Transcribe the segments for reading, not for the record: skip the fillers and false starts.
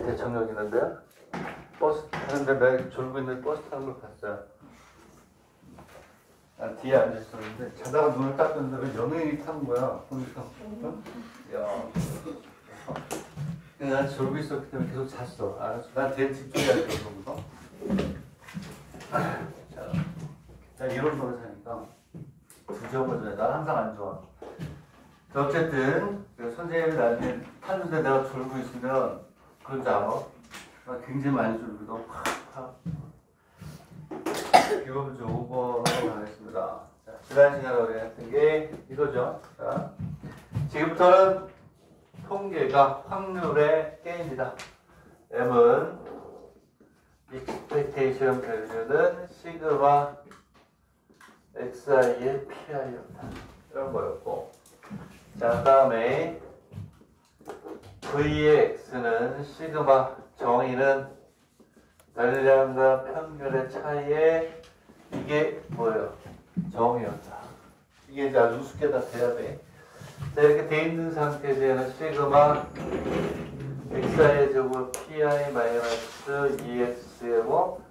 대청역 있는데 버스 타는데 내가 졸고 있는 버스 타는 걸 봤어요. 난 뒤에 앉아 있었는데 자다가 눈을 딱 떴는데 왜 연예인이 타는 거야. 보니까 야. 난 졸고 있었기 때문에 계속 잤어. 알았어. 난 뒤에 집중해야 돼. 그러고서. 자, 이런 걸 사니까 부정을 난 항상 안 좋아. 어쨌든 선생님이 나한테 타는데 내가 졸고 있으면 그런지 알아? 나 굉장히 많이 졸고도 팍팍. 이거 먼저 5번으로 가겠습니다. 자, 지난 시간에 우리 했던 게 이거죠. 자, 지금부터는 통계가 확률의 게임이다. M은 expectation value는 시그마 xi의 pi였다. 이런 거였고, 자, 다음에 v의 x는 시그마 정의는 단량과 평균의 차이에 이게 뭐예요? 정의였다. 이게 이제 아주 우습게 다 돼야 돼. 자, 이렇게 돼 있는 상태에서는 시그마 xi 제곱 pi 마이너스 2x의 뭐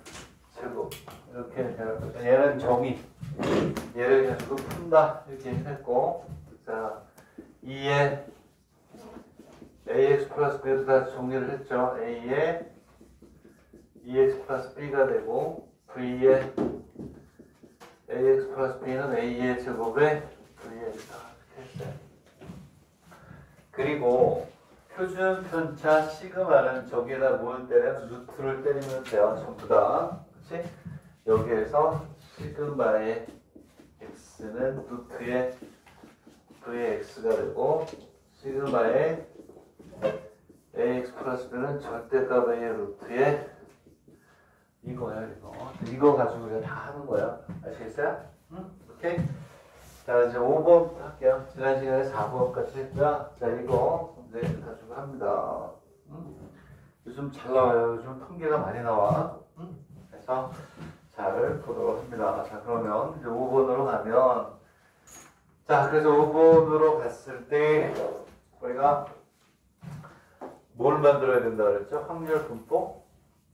제곱 이렇게 얘는 정의 얘를 가지고 푼다 이렇게 했고, 자 2에 ax 플러스 b로 다 정리를 했죠. a에 2x 플러스 b가 되고 v에 ax 플러스 b는 a의 제곱에 vx다 이렇게 했어요. 그리고 표준 편차 시그마는 저기에다 뭘 때려요? 루트를 때리면 돼요. 전부 다. 그치? 여기에서 시그마의 x는 루트의 vx가 되고 시그마의 ax 플러스 b는 절대값 a의 루트의 이거야, 이거. 이거 가지고 우리가 다 하는 거야. 아시겠어요? 응? 오케이? 자, 이제 5번부터 할게요. 지난 시간에 4번까지 했고요. 자, 이거 문제 가지고 합니다. 응? 요즘 잘 나와요. 요즘 통계가 많이 나와. 응? 그래서 잘 보도록 합니다. 자, 그러면 이제 5번으로 가면, 자, 그래서 5번으로 갔을 때 우리가 뭘 만들어야 된다 그랬죠? 확률 분포?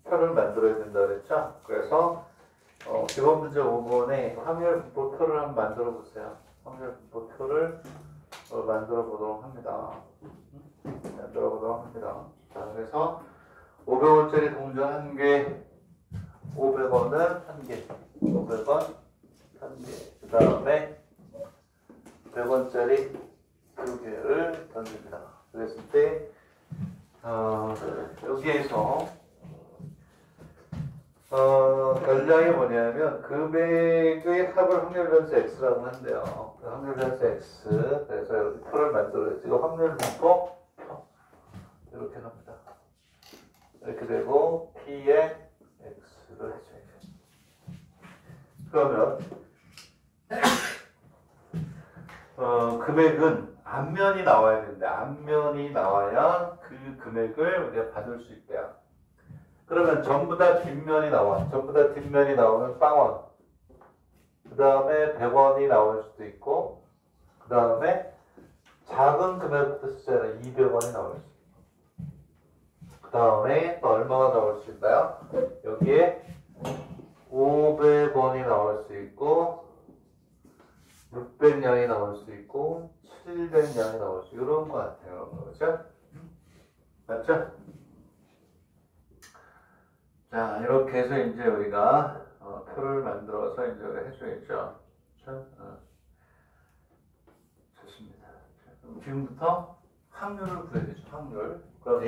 표를 만들어야 된다 그랬죠? 그래서 기본 문제 5번에 확률 분포 표를 한번 만들어 보세요. 확률 분포 표를 만들어 보도록 합니다. 만들어 보도록 합니다. 자, 그래서 500원짜리 동전 1개, 500원은 1개, 500원 1개, 그 다음에 100원짜리 2개를 던집니다. 그랬을 때 여기에서 전략이 뭐냐면 금액의 합을 확률 변수 x라고 한대요. 그 확률 변수 x. 그래서 여기 표를 만들어야지. 이거 확률 분포 표. 이렇게 합니다. 이렇게 되고 p의 x를 해줘야죠. 그러면 금액은 앞면이 나와야 되는데 앞면이 나와야 그 금액을 우리가 받을 수 있대요. 그러면 전부 다 뒷면이 나와. 전부 다 뒷면이 나오면 빵원. 그 다음에 100원이 나올 수도 있고, 그 다음에 작은 금액부터 쓰잖아요. 200원이 나올 수 있고. 그 다음에 또 얼마가 나올 수 있나요? 여기에 500원이 나올 수 있고, 600냥이 나올 수 있고, 700냥이 나올 수 있고, 이런 거 같아요. 그렇죠? 맞죠? 자, 이렇게 해서 이제 우리가 표를 만들어서 이제 해줘야죠. 그렇죠? 좋습니다. 그럼 지금부터 확률을 구해야죠. 확률. 그럼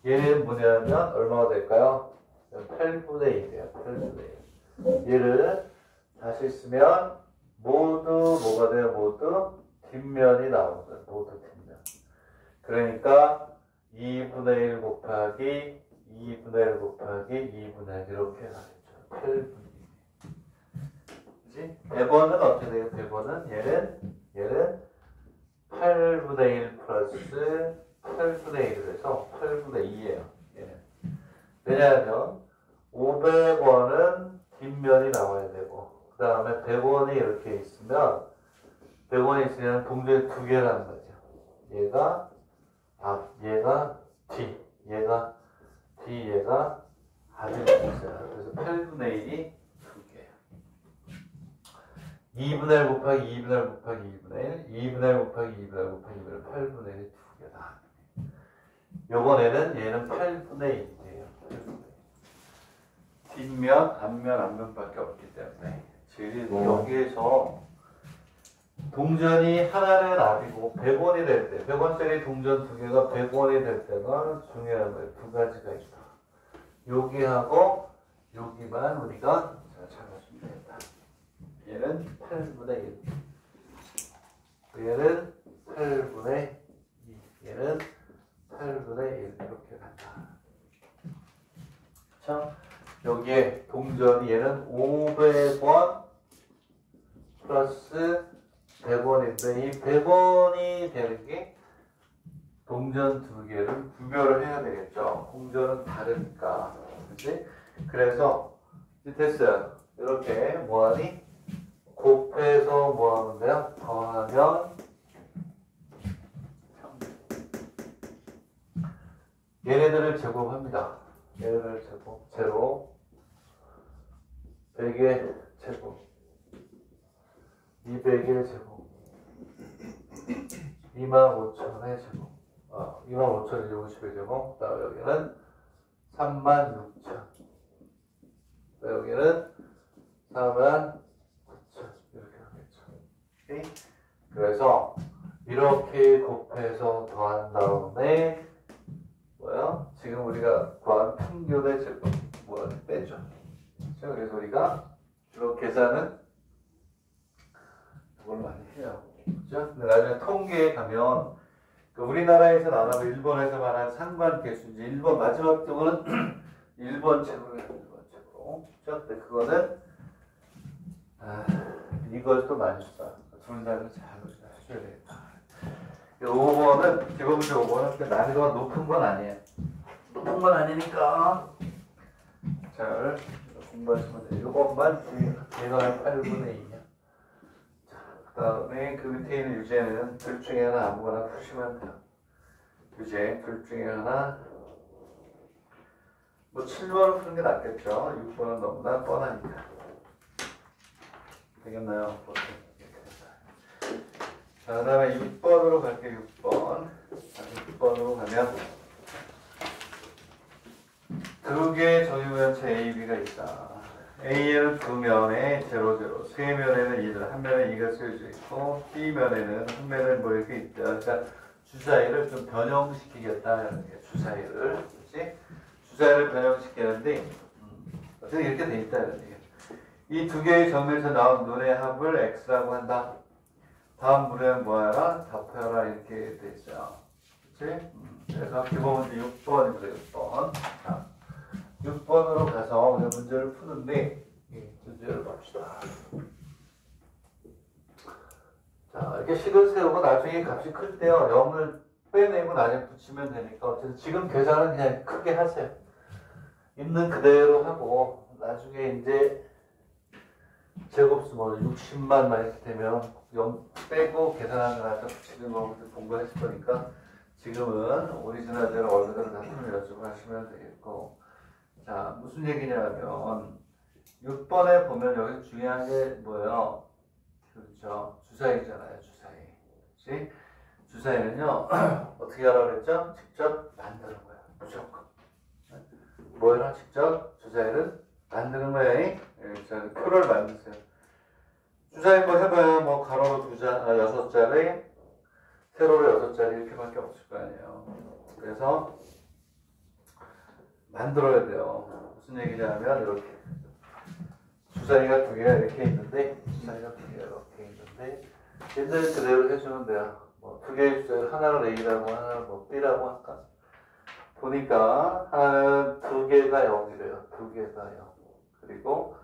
얘는 뭐냐면 얼마가 될까요? 8분의 1이에요. 8분의 1. 얘를 다시 쓰면 모두 뭐가 돼요? 모두 뒷면이 나오는 거예요. 모두 뒷면. 그러니까 2분의 1 곱하기 2분의 1 곱하기 2분의 1 이렇게 가겠죠. 8분의 1. 그치? 100원은 어떻게 돼요? 100원은 얘는 8분의 1 플러스 8분의 1을 해서 8분의 2예요. 얘는. 왜냐하면 500원은 뒷면이 나와야 되고, 그 다음에 100원이 이렇게 있으면 100원이 있으면 동전이 두 개라는 거죠. 얘가 앞, 얘가 뒤. 얘가 D 얘가 합이 있어요. 그래서 8분의 1이 2개예요. 2분의 1 곱하기 2분의 1 곱하기 2분의 1, 2분의 1 곱하기 2분의 1 곱하기 2분의 1, 8분의 1이 2개다. 요번에는 얘는 8분의 1이에요. 뒷면, 앞면밖에 없기 때문에. 지금 여기에서 동전이 하나는 압이고 100원이 될 때, 100원짜리 동전 두 개가 100원이 될 때가 중요한 거예요. 두 가지가 있다. 여기하고 여기만 우리가 찾아주면 되겠다. 얘는 8분의 1. 얘는 8분의 2. 얘는 8분의 1. 이렇게 간다. 그쵸? 여기에 동전이 얘는 500원 플러스 100원인데 이 100원이 되는 게 동전 두 개를 구별을 해야 되겠죠. 동전은 다르니까. 그치? 그래서 이제 됐어요. 이렇게 뭐하니? 곱해서 뭐 하면 돼요? 더하면 얘네들을 제곱합니다. 얘네들을 제곱. 제로 100의 제곱 200의 제곱 25,000의 제곱 25,000의 50의 제곱 그 다음에 여기는 36,000 여기는 49,000 이렇게 하겠죠. 오케이? 그래서 이렇게 곱해서 더한 다음에 뭐야? 지금 우리가 구한 평균의 제곱 뭐야? 빼죠. 그래서 우리가 주로 계산은 그걸 많이 해요. 그죠? 근데 나중에 통계에 가면 우리나라에서 안 하고 일본에서 말한 상관계수 이제 일본 마지막 쪽은 일본 책으로 해요. 일본 책으로. 그죠? 근데 그거는 이걸 또 많이 써. 분산을 잘 해줘야 되겠다. 5번은 기본적으로 5번은 난이도가 높은 건 아니에요. 높은 건 아니니까 잘 공부하시면 돼요. 이것만 계산할 8분의 2냐. 그 다음에 그 밑에 있는 유제는 둘 중에 하나 아무거나 푸시면 돼요. 유제 둘 중에 하나 뭐 7번을 푸는 게 낫겠죠. 6번은 너무나 뻔하니까. 되겠나요? 자, 그 다음에 6번으로 갈게요. 6번. 6번으로 가면 두 개의 정유면체 A, B가 있다. A에는 두 면에 0, 0, 세 면에는 1, 한 면에 2가 쓰여져 있고 B면에는 한 면에 뭐 이렇게 있다. 그러니까 주사위를 좀 변형시키겠다는 게 주사위를. 그렇지? 주사위를 변형시키는데 어떻게 이렇게 돼 있다는 얘기야. 이 두 개의 점에서 나온 눈의 합을 X라고 한다. 다음 문제는 뭐하라? 답해라 이렇게 돼 있어요. 그렇지? 그래서 기본 문제 6번입니다. 6번. 자, 6번으로 가서 오늘 문제를 푸는데 문제를 봅시다. 자, 이렇게 식을 세우고 나중에 값이 클 때요. 0을 빼내고 나중에 붙이면 되니까 어쨌든 지금 계산은 그냥 크게 하세요. 있는 그대로 하고 나중에 이제 제곱수 뭐 60만 막 이렇게 되면 0 빼고 계산하는 거 나서 붙이는 거 공부했을 거니까 지금은 오리지널대로 원래대로 다 풀어가지고 하시면 되겠고. 자, 무슨 얘기냐면 6번에 보면 여기 중요한 게 뭐예요? 그렇죠. 주사위잖아요. 주사위. 그렇지? 주사위는요. 어떻게 하라고 그랬죠? 직접 만드는 거예요. 무조건. 뭐예요? 직접 주사위를 만드는 거예요. 자, 표를 만드세요. 주사위 뭐 해봐야 뭐 가로로 6자리, 세로로 6자리 이렇게밖에 없을 거 아니에요. 그래서 만들어야 돼요. 무슨 얘기냐면 이렇게 주사위가 두 개가 이렇게 있는데 주사위가 두 개가 이렇게 있는데 옛날 그대로 해주면 돼요. 뭐 두 개의 주사위 하나를 A라고 하나를 뭐 B라고 할까? 보니까 하나는 두 개가 0이래요. 두 개가 0. 그리고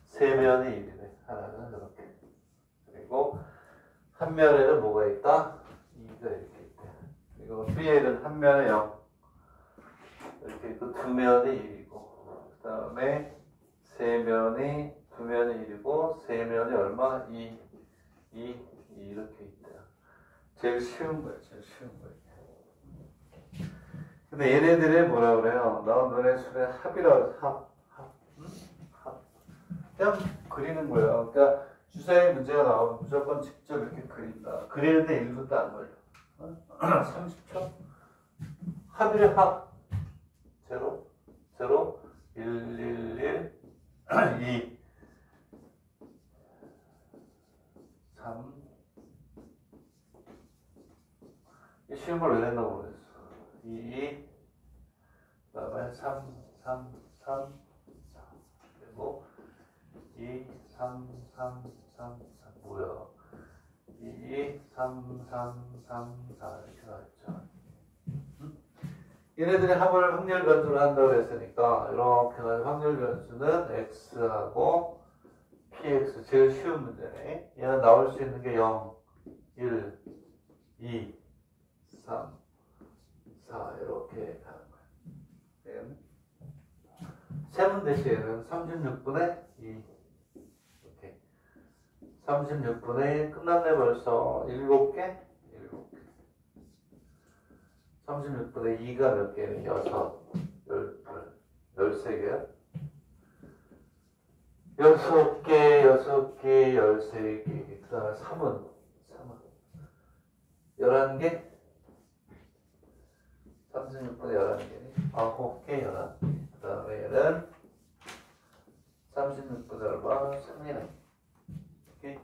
세 면이 1이래. 하나는 이렇게. 그리고 한 면에는 뭐가 있다? 2가 이렇게 있대. 그리고 B에는 한 면에 0. 이렇게 있고 두 면이 1이고 그 다음에 세 면이 두 면이 1이고 세 면이 얼마? 2 이렇게 있대요. 제일 쉬운 거예요. 제일 쉬운 거예요. 근데 얘네들이 뭐라 그래요? 너네 수의 합이라고 합. 응? 합. 그냥 그리는 거예요. 그러니까 주사위 문제가 나오면 무조건 직접 이렇게 그린다. 그리는데 1분도 안 걸려. 30초? 합이래 합. 0, 0, 1, 1, 1, 2, 3. 이 쉬운 걸 왜 냈나 모르겠어. 2, 그 다음에 3, 3, 3, 4. 그리고 2, 3, 3, 3, 4. 뭐야? 2, 3, 3, 3, 4. 이렇게 나왔죠. 얘네들이 합을 확률 변수를 한다고 했으니까 이렇게 해서 확률 변수는 x하고 px 제일 쉬운 문제네. 얘는 나올 수 있는 게 0, 1, 2, 3, 4 이렇게 가는 거야. 세분 대신에는 36분의 2 이렇게 36분의 끝났네 벌써 7개? 7개 36분의 2가 몇 개예요? 6, 13개야? 6개, 6개, 13개 그 다음에 3은 11개? 36분의 11개니? 9개, 11개 그 다음에 얘는 36분의 얼마? 3이네 오케이?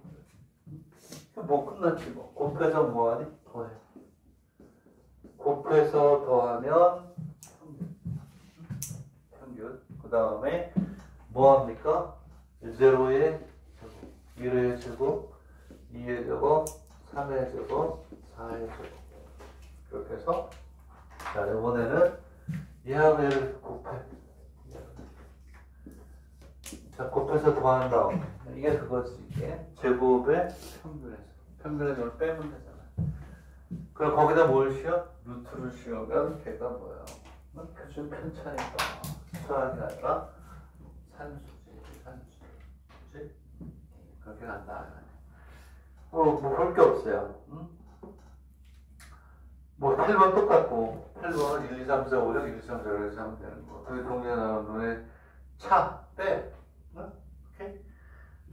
뭐 끝났지 뭐. 곱해서 뭐하니? 더해. 곱해서 더하면 평균. 그 다음에 뭐합니까? 0의 제곱, 1의 제곱, 2의 제곱, 3의 제곱, 4의 제곱. 그렇게 해서 자 이번에는 얘하고 얘를 곱해. 자 곱해서 더한 다음 이게 그거지. 이게 제곱의 평균에서 이걸 빼면 되잖아. 그럼 거기다 뭘 씌워? 루트를 씌우면 걔가 뭐야? 표준 편차니까 수학이 아니라 산수지. 그치? 그렇게 간다. 뭐 볼 게 없어요. 응? 뭐 8번 똑같고 8번은 1, 2, 3, 4, 5, 6, 1, 2, 3, 4, 5, 6 하면 되는 거. 그게 동시에 나오는 눈에 차, 빼. 응? 오케이?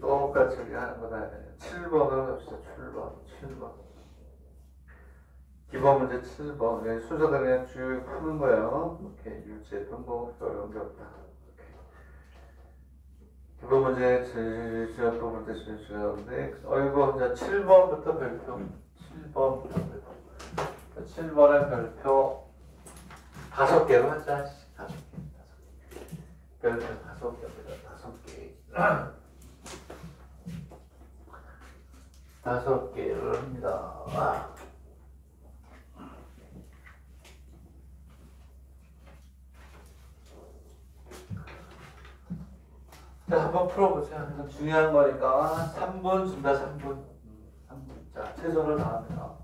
똑같이 우리가 하는 거다. 7번으로 갑시다. 7번. 기본 문제 7번. 순서대로 그냥 쭉 푸는 거예요. 오케이. 유제, 분모, 어려운 게 없다. 오케이. 기본 문제, 지연법 문제, 지연인데, 이거 이제 7번부터 별표. 7번부터 별표. 7번의 별표 5개로 하자. 5개. 별표 5개입니다. 5개. 5개를 합니다. 자, 한번 풀어보세요. 이건 중요한 거니까 3분 준다. 3분. 자, 최소를 다합니다.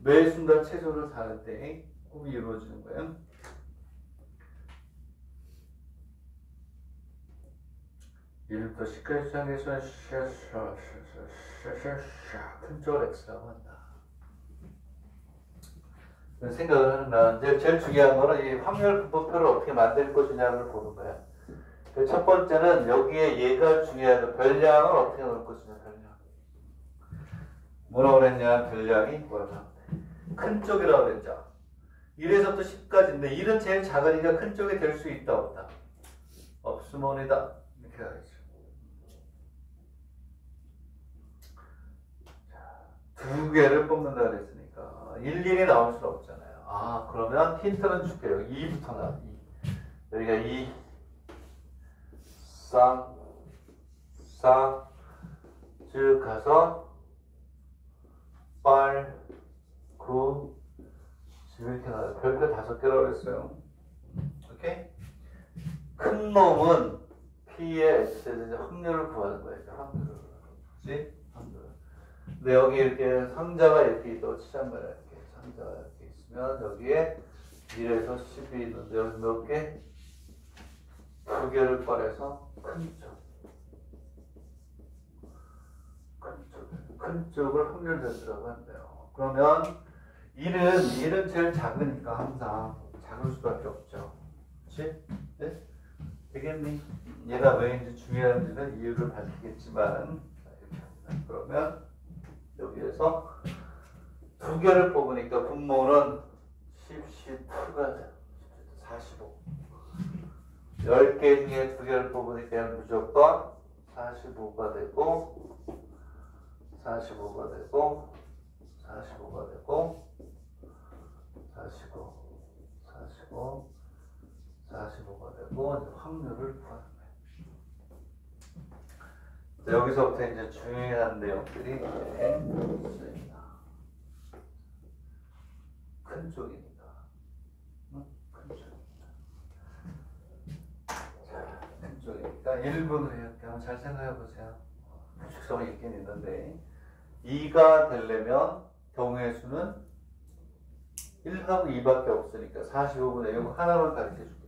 매 순간 최소를 다할 때 곱이 이루어지는 거예요. 일부터 10까지 시작해서 큰 쪽을 x라고 한다. 생각을 하는 거야. 이제 제일 중요한 거는 이 확률 분포표를 어떻게 만들 것이냐를 보는 거야. 첫 번째는 여기에 얘가 중요한 별량을 어떻게 넣을 것이냐. 별량. 뭐라고 그랬냐. 별량이 뭐라고 큰 쪽이라고 그랬죠. 1에서부터 10까지인데 1은 제일 작으니까 큰 쪽이 될 수 있다 없다. 없으면이다. 이렇게 하겠죠. 두 개를 뽑는다 그랬으니까 일일이 나올 수 없잖아요. 아 그러면 힌트는 줄게요. 2부터 나와. 2. 여기가 2 3 4 쭉 가서 8 9 10 이렇게 나와요. 별표 5개라고 했어요. 오케이? 큰 놈은 P의 X에 확률을 구하는 거예요. 확률을. 그치? 확률. 근데 여기 이렇게 상자가 이렇게 있다고 치자면 이렇게 상자가 이렇게 있으면 여기에 1에서 10이 있는데 여기 몇 개? 2개를 꺼내서 큰 쪽. 큰 쪽을 확률 변수라고 한대요. 그러면 1은 제일 작으니까 항상 작을 수밖에 없죠. 그치? 네? 되겠니? 얘가 왜인지 중요한지는 이유를 밝히겠지만, 자, 이렇게 합니다. 그러면 여기에서 두 개를 뽑으니까 분모는 10C2가 돼요. 45. 10개 중에 두 개를 뽑으니까 무조건 45가 되고 45가 되고 45가 되고 45 45 45가 되고 이제 확률을 구하는 거예요. 여기서부터 이제 중요한 내용들이 있습니다. 큰 쪽이니까. 큰 쪽이니까. 자, 큰 쪽이니까 1분으로 이렇게 한번 잘 생각해 보세요. 규칙성이 있긴 있는데 2가 되려면 경우의 수는 1하고 2밖에 없으니까 45분의 1 하나만 가르쳐 줄게요.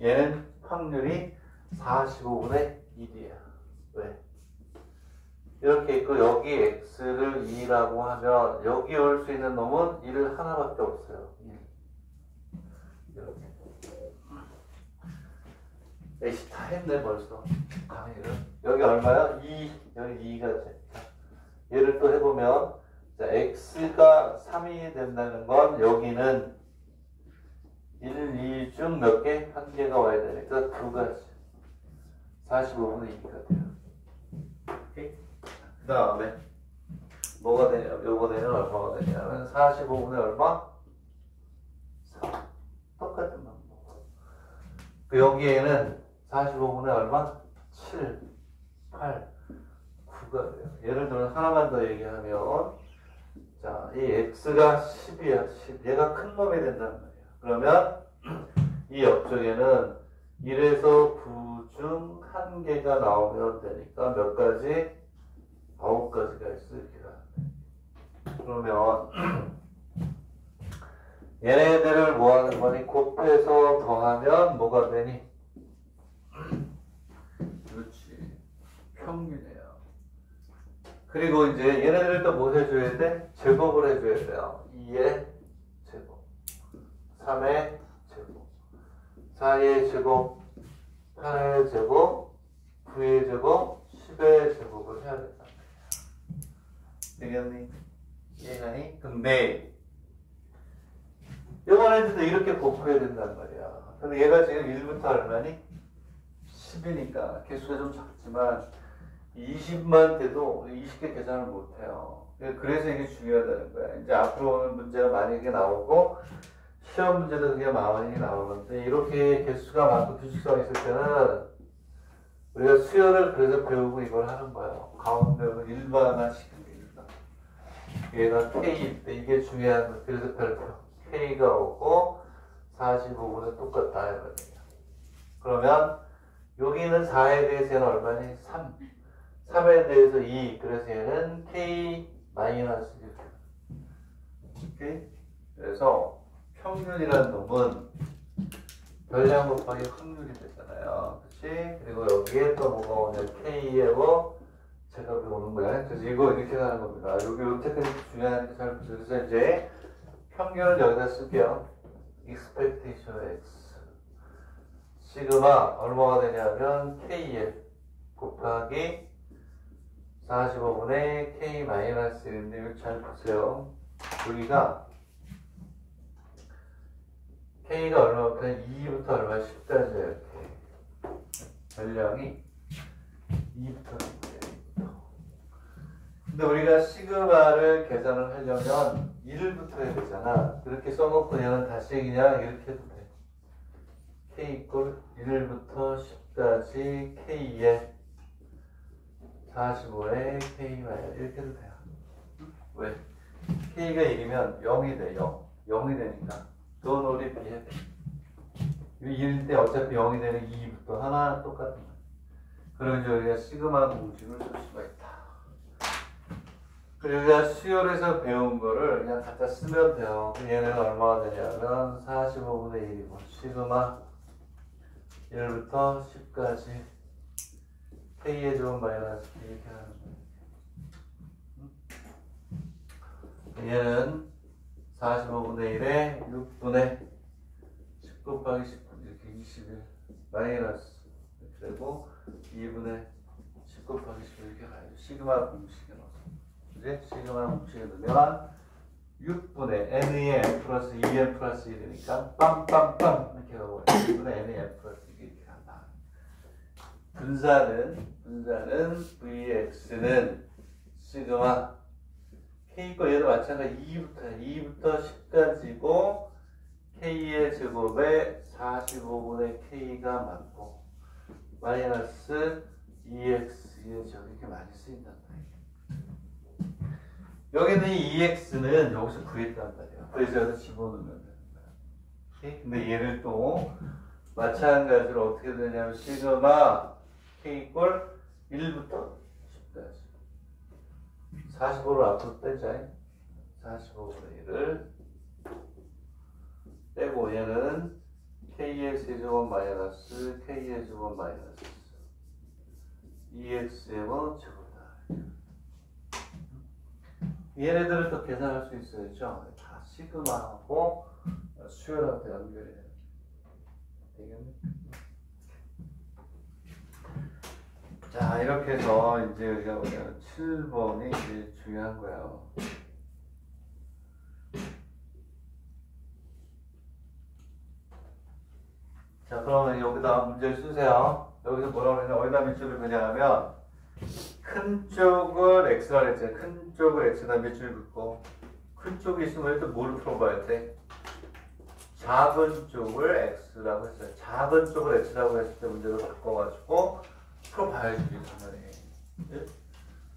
얘는 확률이 45분의 1이야. 왜? 이렇게 있고 여기 x를 2라고 하면 여기 올 수 있는 놈은 1 하나밖에 없어요. 1. 이렇게. 에이씨 다 했네 벌써. 강의를. 여기 얼마야? 2. 여기 2가 돼. 얘를 또 해보면 자, x가 3이 된다는 건 여기는 1, 2 중 몇 개? 한 개가 와야 되니까 두 가지. 45분의 2가 돼요. 오케이? 그 다음에 뭐가 되냐면 요거 되면 얼마가 되냐면 45분의 얼마? 4. 똑같은 방법. 그 여기에는 45분의 얼마? 7, 8, 9가 돼요. 예를 들어 하나만 더 얘기하면 자, 이 x가 10이야. 10. 얘가 큰 놈이 된단 말이야. 그러면 이 옆쪽에는 1에서 9 중 한 개가 나오면 되니까 몇 가지? 9가지가 있어. 이렇게 나는데. 그러면 얘네들을 뭐 하는 거니? 곱해서 더하면 뭐가 되니? 그렇지. 평균이에요. 그리고 이제 얘네들을 또 뭐 해줘야 돼? 제곱을 해줘야 돼요. 2의 제곱, 3의 제곱, 4의 제곱, 8의 제곱, 9의 제곱, 10의 제곱을 해야 된다. 되겠니? 이해가니? 근데 이번에도 이렇게 곱해야 된단 말이야. 근데 얘가 지금 1부터 얼마니? 10이니까 개수가 좀 작지만 20만 돼도 20개 계산을 못해요. 그래서 이게 중요하다는 거야. 이제 앞으로 오는 문제가 만약에 나오고 시험 문제도 그게 많이 나오는데 이렇게 개수가 많고 규칙성이 있을 때는 우리가 수열을 그래서 배우고 이걸 하는 거예요. 가운데로 일반화 시키는 게 있다. 얘가 K일 때 이게 중요한 거. 그래서 별표 K가 오고 45분은 똑같다 이거든요. 그러면 여기는 4에 대해서 얘는 얼마니? 3. 3에 대해서 2. 그래서 얘는 K-1. 오케이? 그래서 평균이라는 놈은 별량 곱하기 확률이 되잖아요. 그치? 그리고 여기에 또 뭐가 오냐? K하고 제곱이 오는 거야. 그래서 이거 이렇게 가는 겁니다. 여기 요때까지 중요한 게 잘 보세요. 그래서 이제 평균을 여기다 쓸게요. expectation x. 시그마 얼마가 되냐면 KL 곱하기 45분의 K-1인데 이거 잘 보세요. 여기가 K가 얼마, 그냥 2부터 얼마 10까지 이렇게 별량이 2부터 10까지. 근데 우리가 시그마를 계산을 하려면 1부터 해야 되잖아. 그렇게 써놓고 얘는 다시 그냥 이렇게 해도 돼. K 이꼴 1부터 10까지 K에 45에 K 마이너스 이렇게 해도 돼요. 왜? K가 1이면 0이 돼. 0이 되니까 돈 우리 B에 B 1일 때 어차피 0이 되는 2부터 하나 똑같은 거야. 그럼 이제 우리가 시그마 공식을 쓸 수가 있다. 그리고 우리가 수열에서 배운 거를 그냥 갖다 쓰면 돼요. 얘는 얼마가 되냐면 45분의 1이고 시그마 1부터 10까지 K의 제곱 마이너스 B 이렇게 하는 거예요. 얘는 45분의 1에 6분의 10 곱하기 10분 이렇게 21 마이너스 그리고 2분의 10 곱하기 10 이렇게 가야죠. 시그마 공식에 넣어서 이제 시그마 공식에 넣으면 6분의 n의 n 플러스 2n 플러스 1이니까 빵빵빵 이렇게 가고 6분의 n의 n 플러스 2 이렇게 간다. 분사는 vx는 시그마 k거 얘도 마찬가지 2부터 10까지고 k의 제곱에 45분의 k가 맞고 마이너스 2x의 제곱 이렇게 많이 쓰인단 말이에요. 여기는 이 2x는 여기서 구했단 말이에요. 그래서 여기서 집어넣으면 되는 거야. 오케이? 근데 얘를 또 마찬가지로 어떻게 되냐면 시그마 k 꼴 1부터 10까지 45를 앞으로 빼자. 45분의 1을 빼고 얘는 k의 세제곱 마이너스 k의 제곱 마이너스 2x의 제곱이다. 얘네들을 또 계산할 수 있어야죠. 다 시그마하고 수열하고 연결이 되겠네. 자, 이렇게 해서 이제 우리가 뭐냐면 7번이 이제 중요한 거예요. 자, 그러면 여기다 문제를 쓰세요. 여기서 뭐라고 그러냐, 어디다 밑줄을 그냐면 큰 쪽을 x라 그랬잖아요. 큰 쪽을 x다 밑줄 긋고 큰 쪽이 있으면 일단 뭐를 풀어봐야 돼? 작은 쪽을 x라고 했어요. 작은 쪽을 x라고 했을 때 문제를 바꿔가지고 풀어봐야지. 당연히.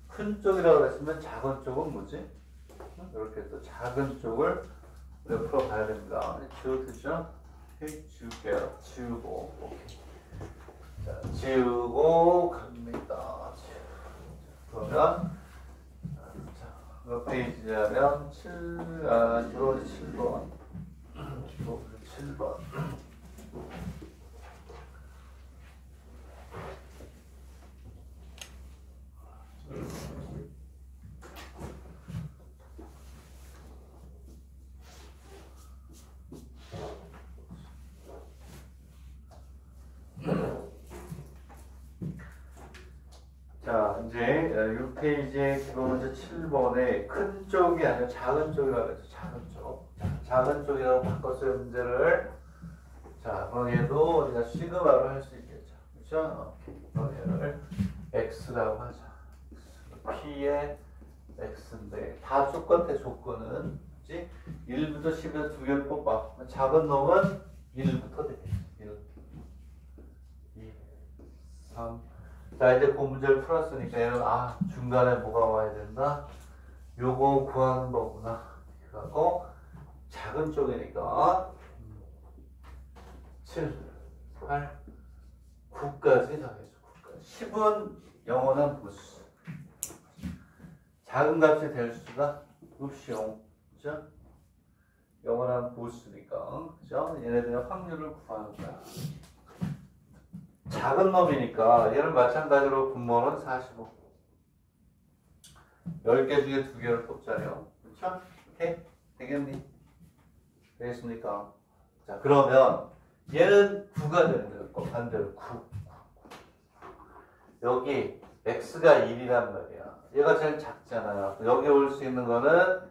큰 쪽이라고 했으면 작은 쪽은 뭐지? 이렇게 해서 작은 쪽을 우리가 풀어봐야 됩니다. 지워주죠? 지울게요. 지우고. 오케이. 자, 지우고 갑니다. 그러면 자, 몇 페이지냐면 7번 7번 자, 이제 6페이지에 기본 문제 7번에 큰 쪽이 아니라 작은 쪽이라고 했죠. 작은 쪽. 작은 쪽이라고 바꿨어요, 문제를. 자, 그럼 얘도 우리가 시그마로 할 수 있겠죠. 그렇죠? 그럼 얘를 x라고 하자. p의 x인데 다 똑같아, 조건은. 그치? 1부터 10에서 두 개를 뽑아. 작은 놈은 1부터 되겠지. 1, 2, 3. 자, 이제 그 문제를 풀었으니까 얘는 중간에 뭐가 와야 된다? 요거 구하는 거구나. 그래갖고 작은 쪽이니까 7, 8, 9까지 가겠죠. 9까지. 10은 영원한 부수. 작은 값이 될 수가 없이용. 그죠? 영원한 부수니까. 그죠? 얘네들은 확률을 구하는 거야. 작은 놈이니까 얘는 마찬가지로 분모는 45. 10개 중에 2개를 뽑자요. 그렇죠? 오케이? 되겠니? 되겠습니까? 자, 그러면 얘는 9가 되는 거예요. 반대로 9. 여기 x가 1이란 말이야. 얘가 제일 작잖아요. 여기 올 수 있는 거는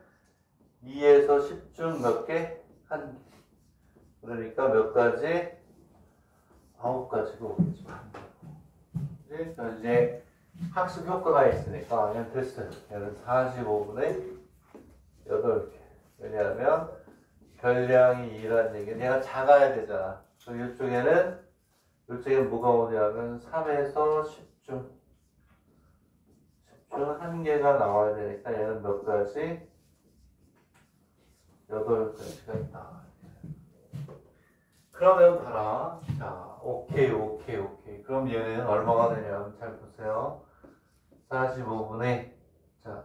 2에서 10 중 몇 개? 1개. 그러니까 몇 가지? 9가지가 오겠지. 그래서 이제 학습 효과가 있으니까 얘는 됐어요. 얘는 45분의 8개. 왜냐하면 별량이 2라는 얘기는 얘가 작아야 되잖아. 그럼 이쪽에는 뭐가 오냐면 3에서 10중 1개가 나와야 되니까 얘는 몇 가지? 8가지가 있다. 그러면 봐라. 자, 오케이. 그럼 얘는 얼마가 되냐면 잘 보세요. 45분의 자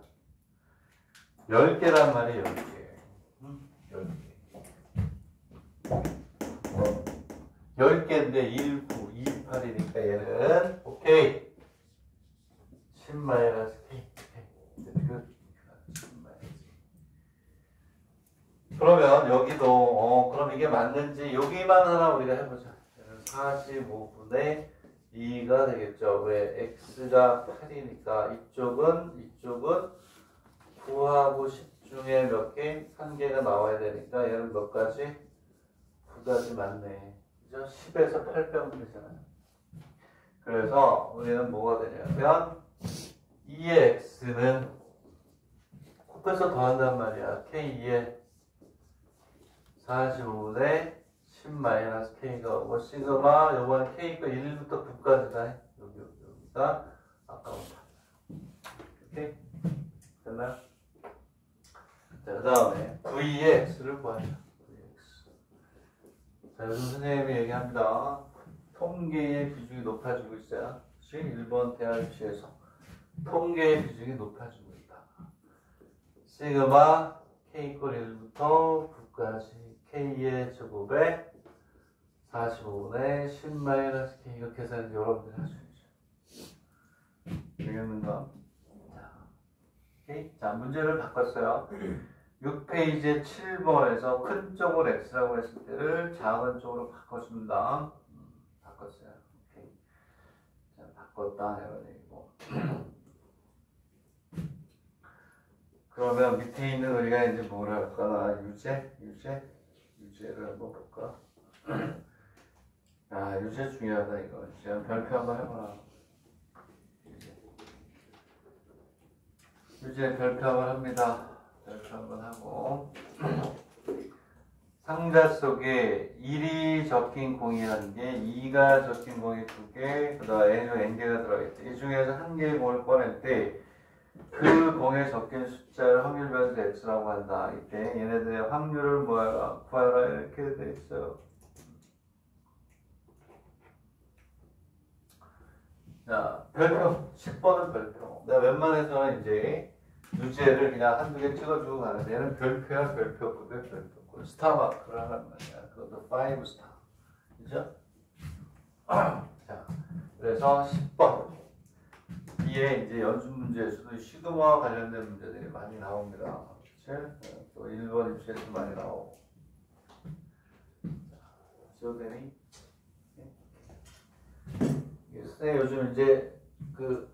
10개란 말이에요. 10개인데 1, 9, 2, 8이니까 얘는 오케이 10-K 그러면 여기도 그럼 이게 맞는지 여기만 하나 우리가 해보자. 45분의 2가 되겠죠. 왜? x가 8이니까 이쪽은 9하고 10 중에 몇 개? 1개가 나와야 되니까 얘는 몇 가지? 2가지 맞네. 그죠? 10에서 8 빼면 되잖아요. 그래서 우리는 뭐가 되냐면 2의 x는 곱해서 더한단 말이야. k2에 45분의 10-k가 오고 시그마 요번에 k가 1부터 9까지다. 여기가 아까운다. 오케이? 됐나요? 자, 그 다음에 v의 x를 구하자. vx. 자, 요즘 선생님이 얘기합니다. 통계의 비중이 높아지고 있어요. 그치? 일본 대학 입시에서 통계의 비중이 높아지고 있다. 시그마 k 꼴 1부터 9까지 k의 제곱에 45분의 10-k 이렇게 계산해서 여러분들이 할 수 있죠. 되겠는가? 오케이. 자, 문제를 바꿨어요. 6페이지 7번에서 큰 쪽을 x라고 했을 때를 작은 쪽으로 바꿔줍니다. 바꿨어요. 오케이. 자, 바꿨다 이런 얘기고. 그러면 밑에 있는 우리가 이제 뭐를 할까? 유제를 한번 볼까? 아, 유제 중요하다 이거. 제가 별표 한번 해봐라. 유제 별표 한번 합니다. 별표 한번 하고 상자 속에 1이 적힌 공이 1개, 2가 적힌 공이 2개, 그 다음에 n개가 들어있대. 이 중에서 한 개의 공을 꺼낼 때 그 공에 적힌 숫자를 확률 변수 x라고 한다. 이때 얘네들의 확률을 뭐하라? 구하라 이렇게 돼 있어요. 자, 별표 10번은 별표. 내가 웬만해서는 이제 유제를 그냥 한두 개 찍어주고 가는데 얘는 별표야 별표급에 별표급. 스타 마크를 하란 말이야. 그것도 5스타. 그죠? 자, 그래서 10번. 뒤에 이제 연습 문제에서도 시그마와 관련된 문제들이 많이 나옵니다. 그치? 또 1번 입시에서 많이 나오고. 지워되니? 선생님 요즘 이제 그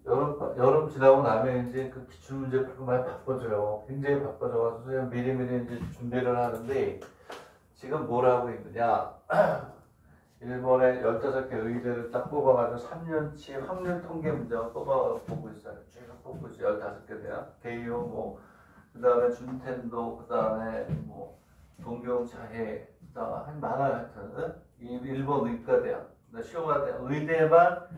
여름 지나고 나면 이제 그 기출문제 풀고 많이 바빠져요. 굉장히 바빠져가지고 선생님 미리미리 이제 준비를 하는데 지금 뭘 하고 있느냐? 일본의 15개 의대를 딱 뽑아가지고 3년치 확률 통계 문제만 뽑아보고 있어요. 쭉 뽑고 있어요. 15개 대학. 개요, 뭐, 그 다음에 준텐도, 그 다음에 뭐, 동경차해, 그 다음에 많아요. 하여튼. 일본 의과대학. 시험할 의대만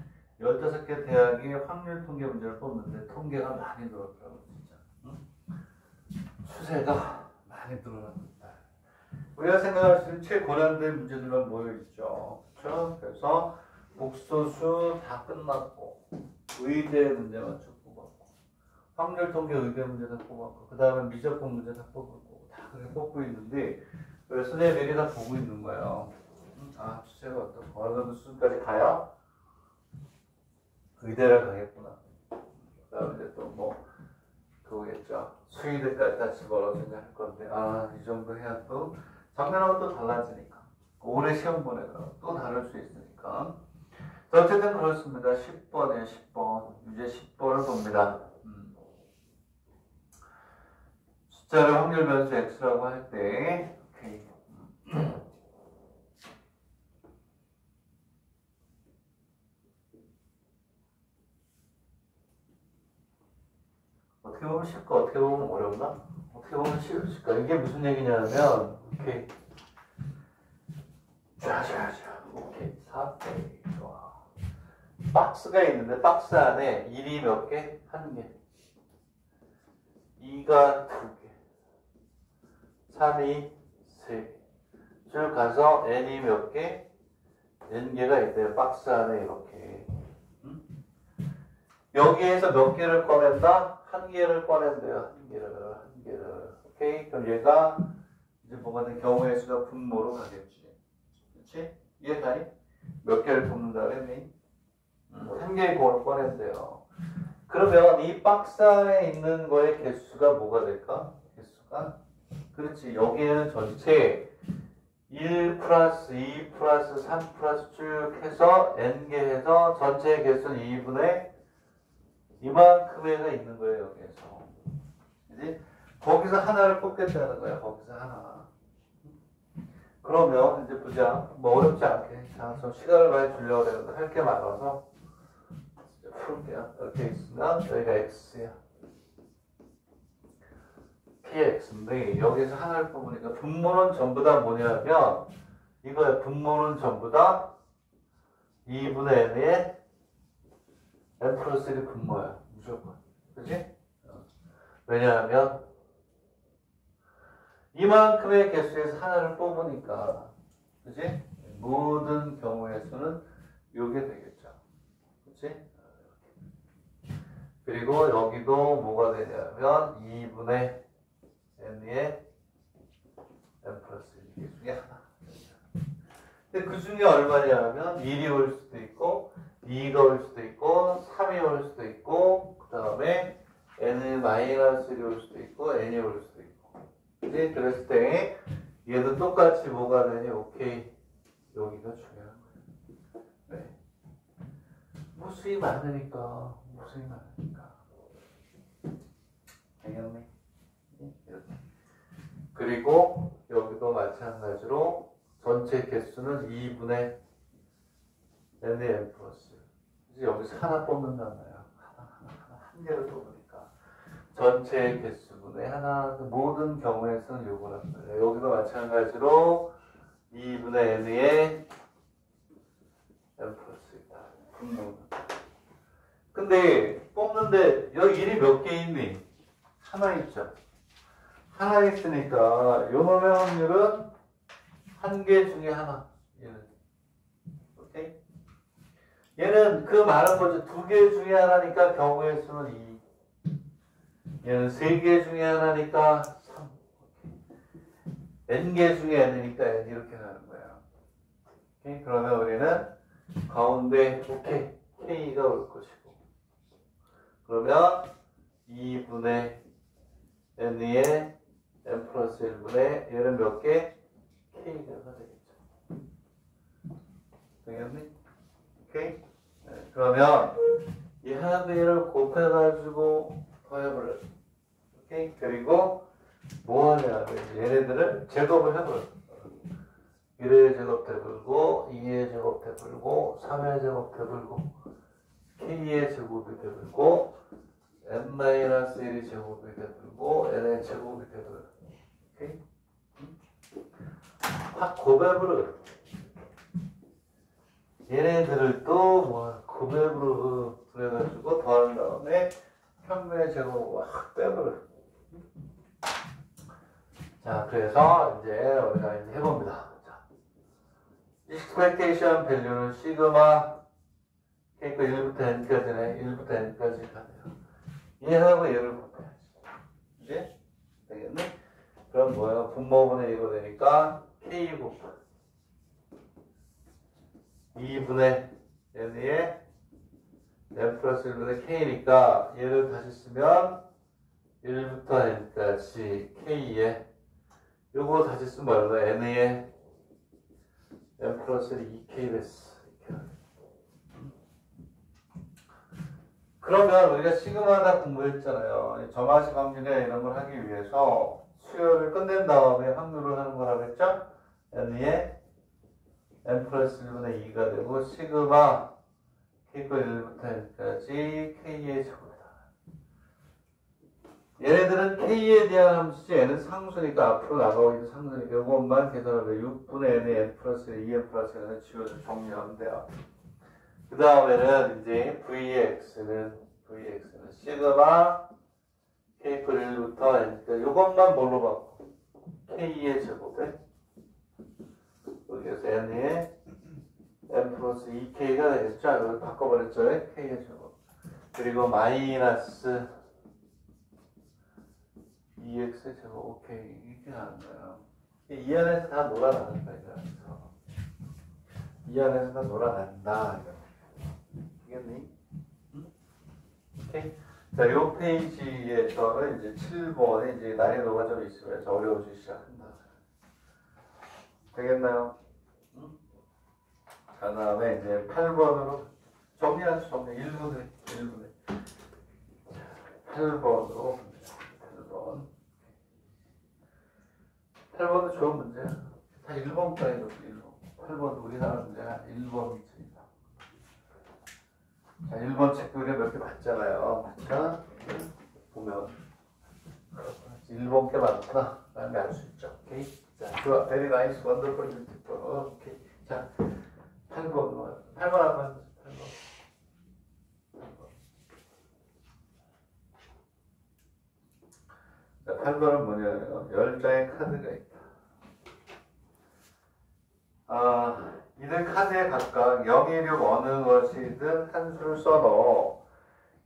15개 대학이 확률 통계 문제를 뽑는데 통계가 많이 늘었더라고요. 진짜. 응? 추세가 많이 늘어납니다. 우리가 생각할 수 있는 최고난된 문제들만 모여있죠. 그렇죠? 그래서 복소수 다 끝났고 의대 문제만 쭉 뽑았고 확률 통계 의대 문제 다 뽑았고 그 다음에 미적분 문제 다 뽑았고 다 그렇게 뽑고 있는데 그래서 선생님이 미리 다 보고 있는 거예요. 아, 추세가 어떻고 어느 정도 수준까지 가야 의대를 가겠구나. 그 다음에 이제 또 뭐 그거겠죠. 수의대까지 다 집어넣어서 할 건데 아, 이 정도 해야 또 작년하고 또 달라지니까 올해 시험 보내더라고 또 다를 수 있으니까 어쨌든 그렇습니다. 10번이에요. 10번 유제 10번을 봅니다. 숫자를 확률 변수 x라고 할 때 오케이. 어떻게 보면 쉽고 어떻게 보면 어렵나? 어떻게 보면 쉬울까? 이게 무슨 얘기냐면 오케이. 자자자. 오케이. 4페이. 좋아. 박스가 있는데 박스 안에 1이 몇 개? 1개. 2가 2개. 3이 3개. 쭉 가서 n이 몇 개? n개가 있대요. 박스 안에 이렇게. 여기에서 몇 개를 꺼낸다? 1개를 꺼낸대요. 1개를. 오케이? 그럼 얘가 이제 뭐가 된 경우의 수가 분모로 가겠지. 그렇지? 이해가니? 몇 개를 뽑는다 그랬니? 1개의 공을 꺼낸대요. 그러면 이 박스 안에 있는 거의 개수가 뭐가 될까? 개수가 그 그렇지. 여기에는 전체 1 플러스 2 플러스 3 플러스 쭉 해서 n개 해서 전체 개수는 2분의 이만큼에가 있는 거예요. 여기에서. 그지? 거기서 하나를 뽑겠다는 거야. 거기서 하나. 그러면 이제 보자. 뭐 어렵지 않게. 자, 좀 시간을 많이 주려고 그랬는데 할 게 많아서 이제 풀게요. 이렇게 있으면 여기가 x야. px인데 여기서 하나를 뽑으니까 분모는 전부 다 뭐냐면 이거야. 분모는 전부 다 2분의 n의 n 플러스 1이 분모야. 무조건. 그치? 왜냐하면 이만큼의 개수에서 하나를 뽑으니까 그치? 모든 경우의 수는 요게 되겠죠. 그치? 그리고 여기도 뭐가 되냐면 2분의 n의 n 플러스 1 중에 하나. 근데 그 중에 얼마냐면 1이 올 수도 있고 2가 올 수도 있고 3이 올 수도 있고 그 다음에 n의 마이너스 1이 올 수도 있고 n이 올 수도 있고. 그치? 그랬을 때 얘도 똑같이 뭐가 되니? 오케이. 여기가 중요한 거예요. 네. 무수히 많으니까. 알겠니? 이렇게. 그리고 여기도 마찬가지로 전체 개수는 2분의 n의 n 플러스. 이제 여기서 하나 뽑는단 말이야. 한 개를 뽑으니까. 전체 개수분의 하나, 모든 경우에서는 요거란 말이야. 여기도 마찬가지로 2분의 n의 n 플러스 있다. 분모는. 근데 뽑는데 여기 1이 몇 개 있니? 하나 있죠. 하나 있으니까 요 놈의 확률은 한 개 중에 하나. 얘는. 오케이? 얘는 그 많은 거죠. 두 개 중에 하나니까 경우의 수는 2. 얘는 세 개 중에 하나니까 3. n개 중에 n이니까 n 이렇게 나는 거야. 오케이? 그러면 우리는 가운데 오케이. k가 올 것이고. 그러면 2분의 n의 n 플러스 1분의 얘는 몇 개? k가 되겠죠. 되겠니? 오케이? 네, 그러면 이 하나를 곱해가지고 더해버려. 오케이? 그리고 뭐 하냐? 얘네들을 제곱을 해버려. 1의 제곱 해불고 2의 제곱 해불고 3의 제곱 해불고 k의 제곱이 되불고 n-1이 제곱이 되불고 n의 제곱이 되불고. 오케이? 확 곱해버려. 얘네들을 또 뭐 곱해버려 그래가지고 더한 다음에 평면의 제곱을 확 빼버려. 자, 그래서 이제 우리가 이제 해봅니다. 자, expectation value는 시그마 그러니까 1부터 n까지네. 1부터 n까지 가네요. 얘하고 얘를 곱해야지. 이제 되겠네? 그럼 뭐야? 분모분의 이거 되니까 k 곱하기 2분의 n의 n 플러스 1분의 k니까 얘를 다시 쓰면 1부터 n까지 k에 요거 다시 쓰면 얼마? n의 n 플러스 2k 됐어. 그러면 우리가 시그마다 공부했잖아요. 점화식 확률이나 이런 걸 하기 위해서 수열을 끝낸 다음에 확률을 하는 거라고 했죠? n의 n 플러스 1분의 2가 되고 시그마 k가 1부터 n까지 k의 제곱이다. 얘네들은 k에 대한 함수지 n은 상수니까 앞으로 나가고 있는 상수니까 이것만 계산하면 6분의 n의 n 플러스 2n 플러스 1을 지워서 정리하면 돼요. 그 다음에는 이제 vx는 시그마 k 그 1부터 n까지 이것만 뭘로 바꿔? k의 제곱에 여기에서 n의 n 플러스 2k가 되겠죠? 이걸 바꿔버렸죠? k의 제곱. 그리고 마이너스 2x의 제곱. 오케이. 이렇게 나는 거예요. 이 안에서 다 놀아나는 거야. 이 안에서 다 놀아난다. 알겠니? 응? 오케이? 자, 이 페이지에서는 이제 7번에 이제 난이도가 좀 있으면서 어려워지기 시작한다. 되겠나요? 응? 그 다음에 이제 8번으로 정리하죠. 정리 1분에 8번으로 8번도 좋은 문제야. 다 1번까지도 1번. 8번 우리나라 문제가 1번 문제입니다. 자, 1번 책도 우리가 몇 개 봤잖아요. 자, 보면 1번 게 많구나. 라는 걸 알 수 있죠. 오케이. 자, 좋아. Very nice, wonderful, beautiful. 오케이. 자, 8번 한번 8번은 뭐냐면 10장의 카드가 있다. 이들 카드에 각각 0, 1, 6 어느 것이든 한 수를 써넣어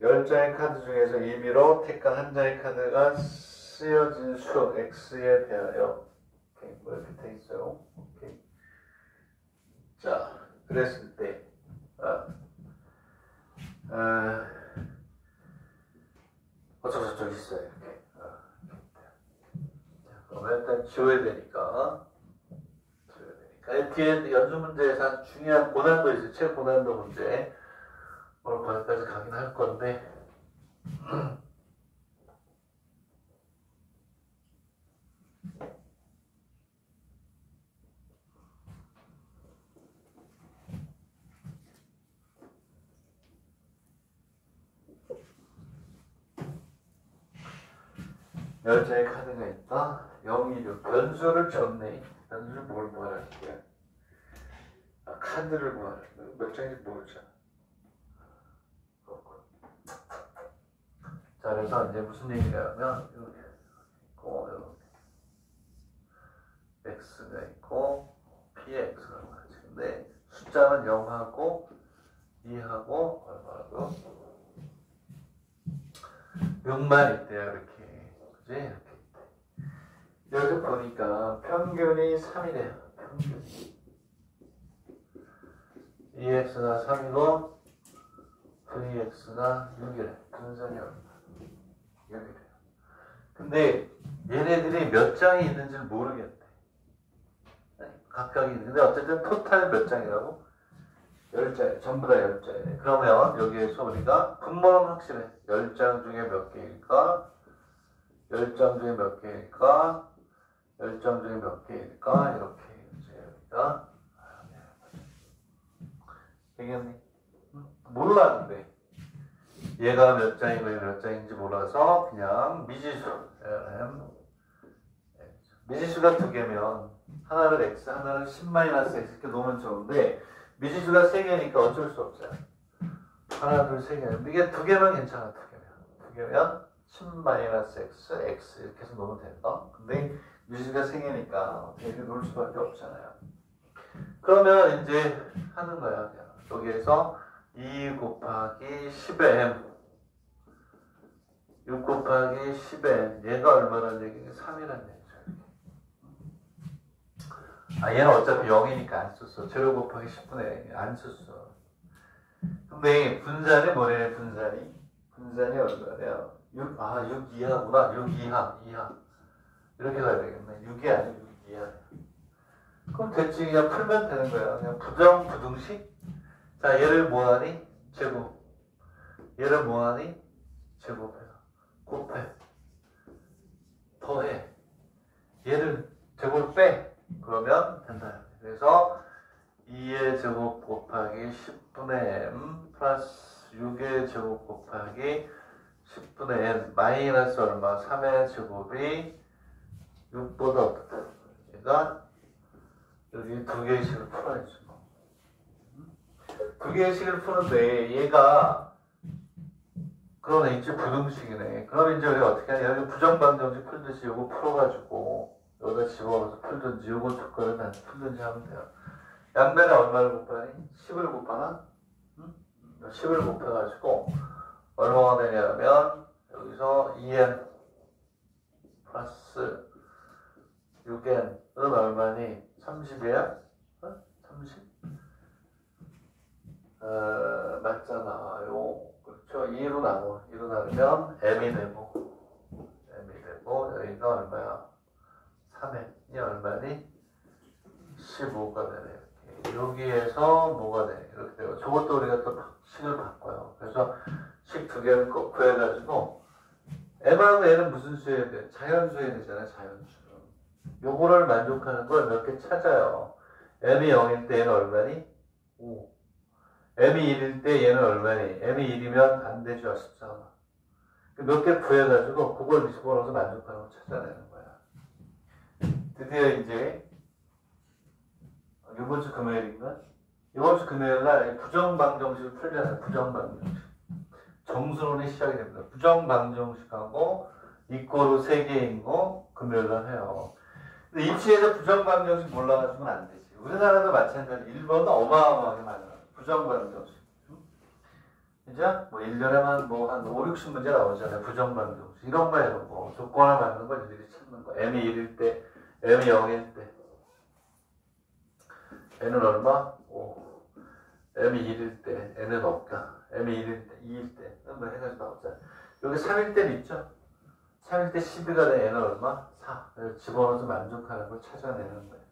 10장의 카드 중에서 임의로 택한 한 장의 카드가 쓰여진 수 x에 대하여 오케이, 뭐 이렇게 돼 있어요. 오케이. 자, 그랬을 때 어쩌고저쩌고 있어요. 이렇게. 그러면 일단 지워야 되니까 뒤에 연수 문제에서 아주 중요한 고난도 있어요. 최고난도 문제. 오늘 거기까지 가긴 할 건데 열자의 카드가 있다. 0, 2, 6 변수를 줬네. 변수를 뭘 구하라는 거야? 카드를 구하라는 거야. 몇 장인지 모르잖아. 자, 그래서 이제 무슨 얘기냐면 이렇게 있고 이렇게 x가 있고 px가 나오지. 근데 숫자는 0하고 2하고 얼마고 6만 있대요. 이렇게. 그지? 이렇게. 여기서 보니까 평균이 3이래요. 평균이. 2x가 3이고 3x가 6이래. 분산이 얼마? 6이래요. 근데 얘네들이 몇 장이 있는지를 모르겠대. 각각이 있는데 어쨌든 토탈 몇 장이라고? 10장, 전부 다 10장이네. 그러면 여기에서 우리가 분모는 확실해. 10장 중에 몇 개일까? 10장 중에 몇 개일까? 10장 중에 몇 개일까? 이렇게 이제 우리가 되겠니? 몰랐는데 얘가 몇 장이고 몇 장인지 몰라서 그냥 미지수 미지수가 두 개면 하나를 x, 하나를 10-x 이렇게 놓으면 좋은데 미지수가 세 개니까 어쩔 수 없어요. 하나, 둘, 세 개. 이게 두 개면 괜찮아. 두 개면 10-x, x 이렇게 해서 놓으면 된다. 근데 미지수가 세 개니까 이렇게 놓을 수밖에 없잖아요. 그러면 이제 하는 거야. 그냥. 여기에서 2 곱하기 10의 m 6 곱하기 10의 얘가 얼마라는 얘기가 3이라는 얘기죠. 얘는 어차피 0이니까 안 썼어. 제로 곱하기 10분의 안 썼어. 근데 분산이 뭐래? 분산이 얼마냐? 6 이하구나. 6 이하. 이렇게 가야 되겠네. 6이 아니고 6 이하. 그럼 대충 그냥 풀면 되는 거야. 그냥 부등식? 자, 얘를 뭐하니? 제곱. 얘를 뭐하니? 제곱해서. 곱해. 더해. 얘를 제곱을 빼. 그러면 된다. 그래서 2의 제곱 곱하기 10분의 m 플러스 6의 제곱 곱하기 10분의 n 마이너스 얼마? 3의 제곱이 6보다 없다. 얘가 여기 두 개의 식을 풀어야지. 두 개의 식을 푸는데 얘가 그러네. 이제 부등식이네. 그럼 이제 우리가 어떻게 하냐. 여기 부정방정식 풀듯이 요거 풀어가지고 여기다 집어넣어서 풀든지 요거 조건을 풀든지 하면 돼요. 양변에 얼마를 곱하니? 10을 곱하나? 10을 곱해가지고 얼마가 되냐면 여기서 2n 플러스 6n은 얼마니? 30이야? 30? 맞잖아요. 그렇죠. 2로 나누면 3n이 얼마니? 15가 되네. 이렇게. 여기에서 뭐가 돼? 이렇게 돼요. 저것도 우리가 또 식을 바꿔요. 그래서 식 두 개를 꼭 구해가지고 m하고 n은 무슨 수에 돼? 자연수에 되잖아요. 자연수. 요거를 만족하는 걸 몇 개 찾아요. m이 0일 때 얘는 얼마니? 5. m이 1일 때 얘는 얼마니? m이 1이면 안 되죠. 14. 몇 개 구해가지고 그걸 집어넣어서 만족하는 걸 찾아내는 거야. 드디어 이제 이번 주 금요일인가? 이번 주 금요일날 부정방정식을 풀잖아요. 부정방정식. 정수론이 시작이 됩니다. 부정방정식하고 이꼬르 3개인 거 금요일날 해요. 근데 입시에서 부정방정식 몰라가지고는 안 되지. 우리나라도 마찬가지. 일본은 어마어마하게 많아요. 부정방정식. 그죠? 뭐 1년에만 뭐 한 5, 60문제 나오잖아요. 부정방정식. 이런 거 이런 거. 조건을 맞는 걸 일일이 찾는 거. m이 1일 때, m이 0일 때. n은 얼마? 5. m이 1일 때, n은 없다. m이 1일 때, 2일 때. 뭐 해가지고 나오자. 여기 3일 때 있죠? 3일 때 12가 된 n은 얼마? 4. 그래서 집어넣어서 만족하는 걸 찾아내는 거예요.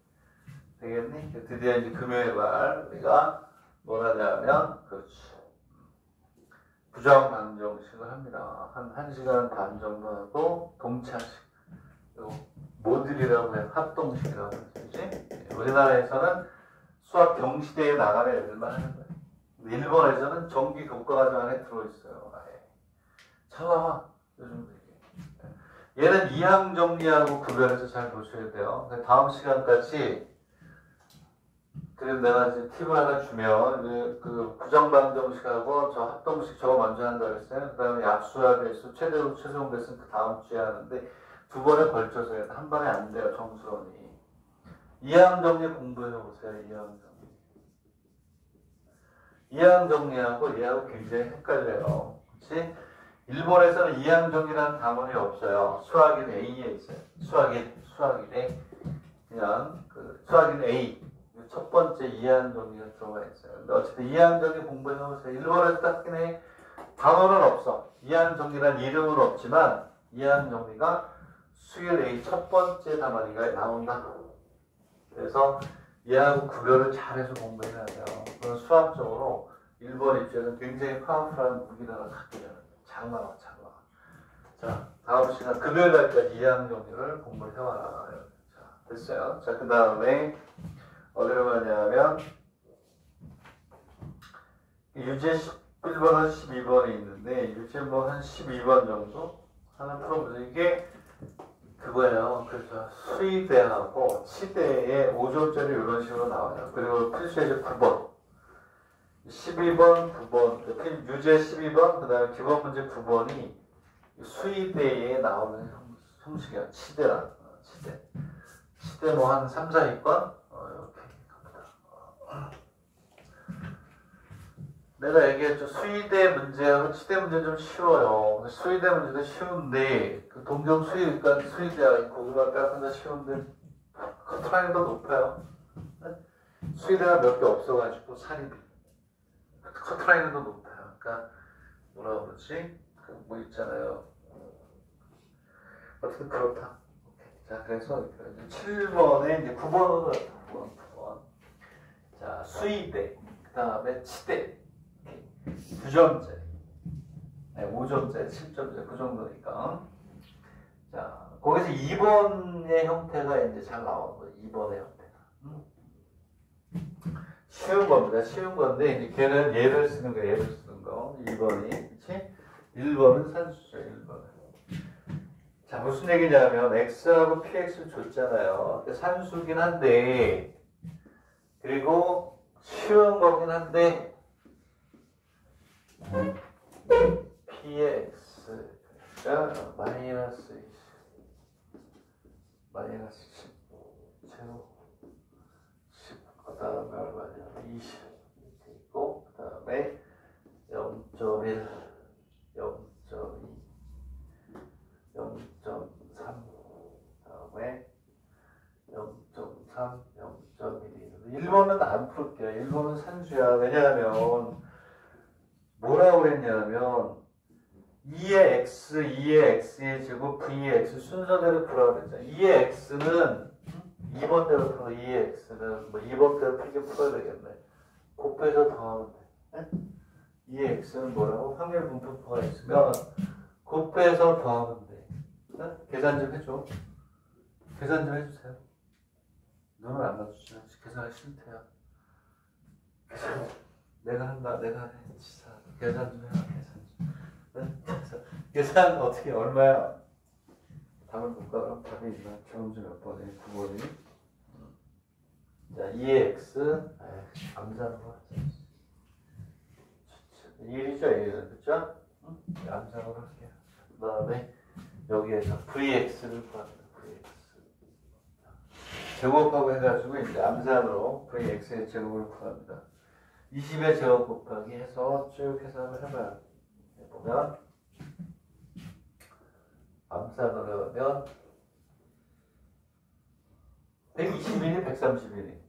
되겠니? 드디어 이제 금요일 날 우리가 뭘 하냐면, 그렇지. 부정방정식을 합니다. 한 1시간 반 정도 하고, 동차식. 모듈이라고 해요. 합동식이라고 하지. 우리나라에서는 수학 경시대에 나가는 애들만 하는 거예요. 일본에서는 정기 교과과정 안에 들어있어요. 아예. 잘 요즘 얘는 이항 정리하고 구별해서 잘 보셔야 돼요. 다음 시간까지 그래서 내가 이제 팁을 하나 주면 그 부정방정식하고 저 합동식 저거 먼저 한다고 했어요. 그 다음에 약수와 배수, 최대로 최종 배수는 그 다음 주에 하는데 두 번에 걸쳐서 해요. 한 번에 안 돼요. 정수론이. 이항 정리 공부해 보세요. 이항 정리. 이항 정리하고 얘하고 굉장히 헷갈려요. 그렇지? 일본에서는 이항 정리라는 단원이 없어요. 수학인 A에 있어요. 수학인 A. 그냥 수학인 A. 첫 번째 이항 정리가 들어가 있어요. 근데 어쨌든 이항 정리 공부해 보세요. 일본에서 딱긴 해. 단어는 없어. 이항 정리란 이름은 없지만 이항 정리가 수일 A 첫 번째 단원이가 나온다. 그래서 얘하고 구별을 잘해서 공부해야 돼요. 그건 수학적으로 일본 입장에서는 굉장히 파워풀한 무기를 갖게 되는 거예요. 잘 나와. 자, 다음 시간 금요일 날까지 이항 정리를 공부를 해와라. 자, 됐어요. 자, 그 다음에 어디로 가냐면 유제 11번은 12번이 있는데 유제 뭐 한 12번 정도 하나 풀어보죠. 이게 그거예요. 그래서 수의대하고 치대에 5점짜리 이런 식으로 나와요. 그리고 필수예제 9번 12번, 9번 유제 12번 그 다음에 기본 문제 9번이 수의대에 나오는 형식이야. 치대라. 치대 뭐 한 3, 4위권 이렇게 갑니다. 내가 얘기했죠. 수의대 문제하고 치대 문제 좀 쉬워요. 수의대 문제도 쉬운데 그 동경 수의과 수의대가 있고 그거가 더 쉬운데 커트라인도 높아요. 수의대가 몇 개 없어가지고 사립이 커트라인도 높아요. 그러니까 뭐라 그러지? 뭐 있잖아요. 어쨌든 그렇다. 자, 그래서 7번에 이제 9번으로 9번. 자, 수의대, 그 다음에 치대, 9점짜리, 5점짜리, 7점짜리, 그 정도니까. 자, 거기서 2번의 형태가 이제 잘 나오는 거예요. 2번의 형태가. 쉬운 겁니다. 쉬운 건데, 이제 걔는 얘를 쓰는 거예요. 얘를 쓰는 거. 2번이. 그치? 1번은 산수죠. 1번은. 자, 무슨 얘기냐면 x하고 px를 줬잖아요. 산수긴 한데 그리고 쉬운 거긴 한데 p의 x가 마이너스 10 제곱 10 그 다음에 얼마냐 20 이렇게 있고 그 다음에 0.1 0.2 0.3 다음에 0.3, 0.1 1번은 안 풀게요. 1번은 산수야. 왜냐하면 뭐라고 그랬냐면 2의 x, 2의 x의 제곱, v의 x 순서대로 풀어야 되잖아. 2의 x는 2번대로 풀어. 2의 x는 뭐 2번대로 풀게 풀어야 되겠네. 곱해서 더하면 돼. 2의 x는 뭐라고? 확률 분포가 있으면 곱해서 더하면 돼. 네? 계산 좀 해줘. 계산 좀 해주세요. 눈을 안 맞추죠. 계산하기 싫대요. 계산 내가 한다. 내가 해. 진짜 계산 좀 해라. 계산 좀. 계산 어떻게 얼마야? 답을 볼까? 그럼 답이 있나? 경주 몇 번에? 9번이. 자, 2의 x. 암산으로 하자. 1이죠, 1은. 그쵸? 응? 암산으로 할게요. 그 다음에 여기에서 vx를 구합니다. vx. 제곱하고 해가지고 이제 암산으로 vx의 제곱을 구합니다. 20의 제곱 곱하기 해서 쭉 계산을 해봐요. 보면 암산으로 하면 121이 131이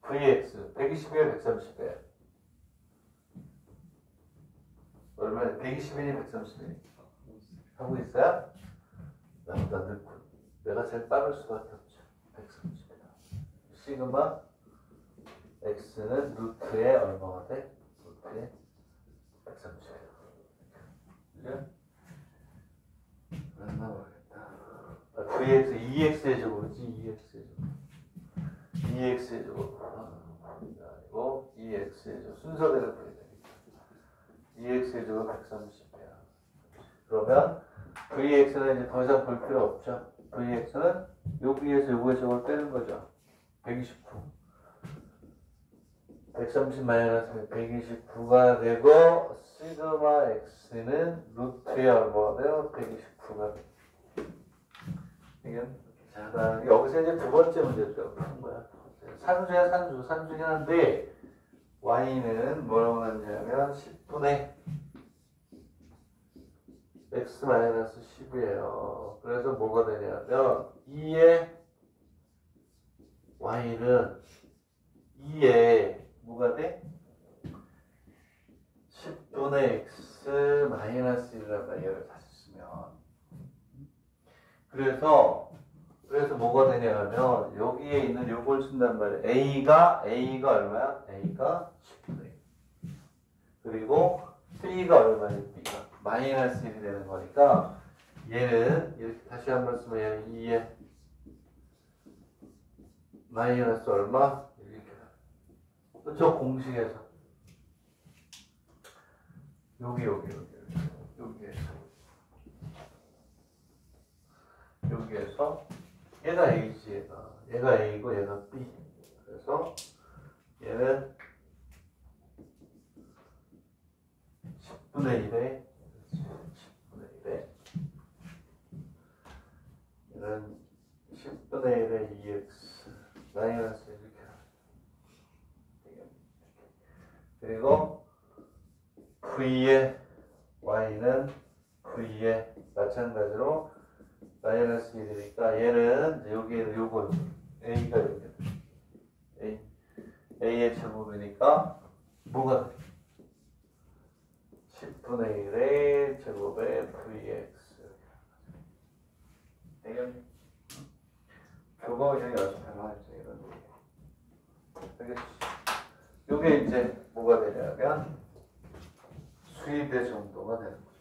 vx 121, 131 얼마야? 121이 131이 하고 있어요? 나보다 늦고 내가 제일 빠를 수밖에 없죠. 130이다. 시그마 x는 루트에 얼마가 돼? 루트에 130이다. 그죠? 맞나 모르겠다. vx, 2x의 제곱이지. 2x의 제곱. 2x의 제곱. 아니고 2x의 제곱. 순서대로 풀어야 되니까. 2x의 제곱 130이야. 그러면 vx는 이제 더 이상 볼 필요 없죠. vx는 여기에서 요거의 제곱을 빼는 거죠. 129. 130 마이너스 129가 되고 시그마 x는 루트에 얼마가 돼요? 129가 돼요. 이게 자, 여기서 이제 두 번째 문제죠. 푸는 거야. 산수야 산수. 산수긴 한데 y는 뭐라고 나왔냐면 10분의 x 마이너스 10이에요. 그래서 뭐가 되냐면 2의 y는 2의 뭐가 돼? 10분의 x 마이너스 1이란 말이에요. 다시 쓰면. 그래서 뭐가 되냐면 여기에 있는 요걸 쓴단 말이에요. a가 얼마야? a가 10분의 1. 그리고 3가 얼마야? b가 마이너스 1이 되는 거니까 얘는 이렇게 다시 한번 쓰면 얘는 2의 마이너스 얼마? 저 공식에서 여기에서 얘가 A지 얘가 A고 얘가 B. 그래서 얘는 10분의 1에 10분의 1에 얘는 10분의 1에 2x 마이너스 이렇게 그리고 v의 y는 v의 마찬가지로 마이너스 1이니까 얘는 여기에 요거 a가 여기 a의 제곱이니까 뭐가 돼? 10분의 1의 제곱에 vx 되겠니? 저거 그냥 연습해봐. 이런 알겠지? 요게 이제 뭐가 되냐면 수입의 정도가 되는 거죠.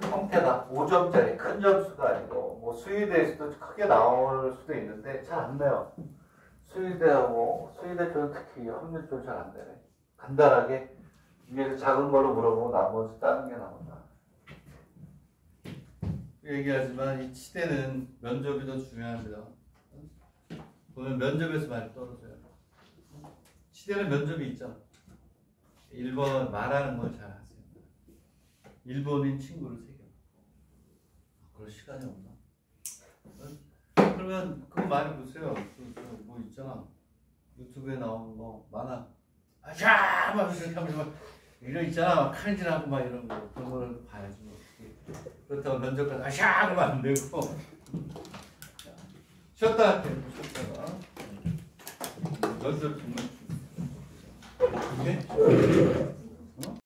형태가 5점짜리 큰 점수가 아니고 뭐 수의대에서도 크게 나올 수도 있는데 잘 안 나요. 수의대하고 수의대 쪽은 특히 확률 좀 잘 안 되네. 간단하게 위에서 작은 걸로 물어보고 나머지 다른 게 나온다. 얘기하지만 이 치대는 면접이 더 중요합니다. 보면 면접에서 많이 떨어져요. 치대는 면접이 있죠. 1번 말하는 건 잘 하세요. 일본인 친구를 새겨. 그럴 시간이 없나? 그러면 그거 많이 보세요. 뭐 있잖아. 유튜브에 나오는 거 많아. 아샤! 막 이렇게 하면서 막 이런 있잖아. 칼질하고 막 이런 거. 그런 거를 봐야지. 그렇다고 면접까지 아샤! 하면 안 되고. 쉬었다 할게요. 쉬었다가. 면접 정말. 오케이? 응?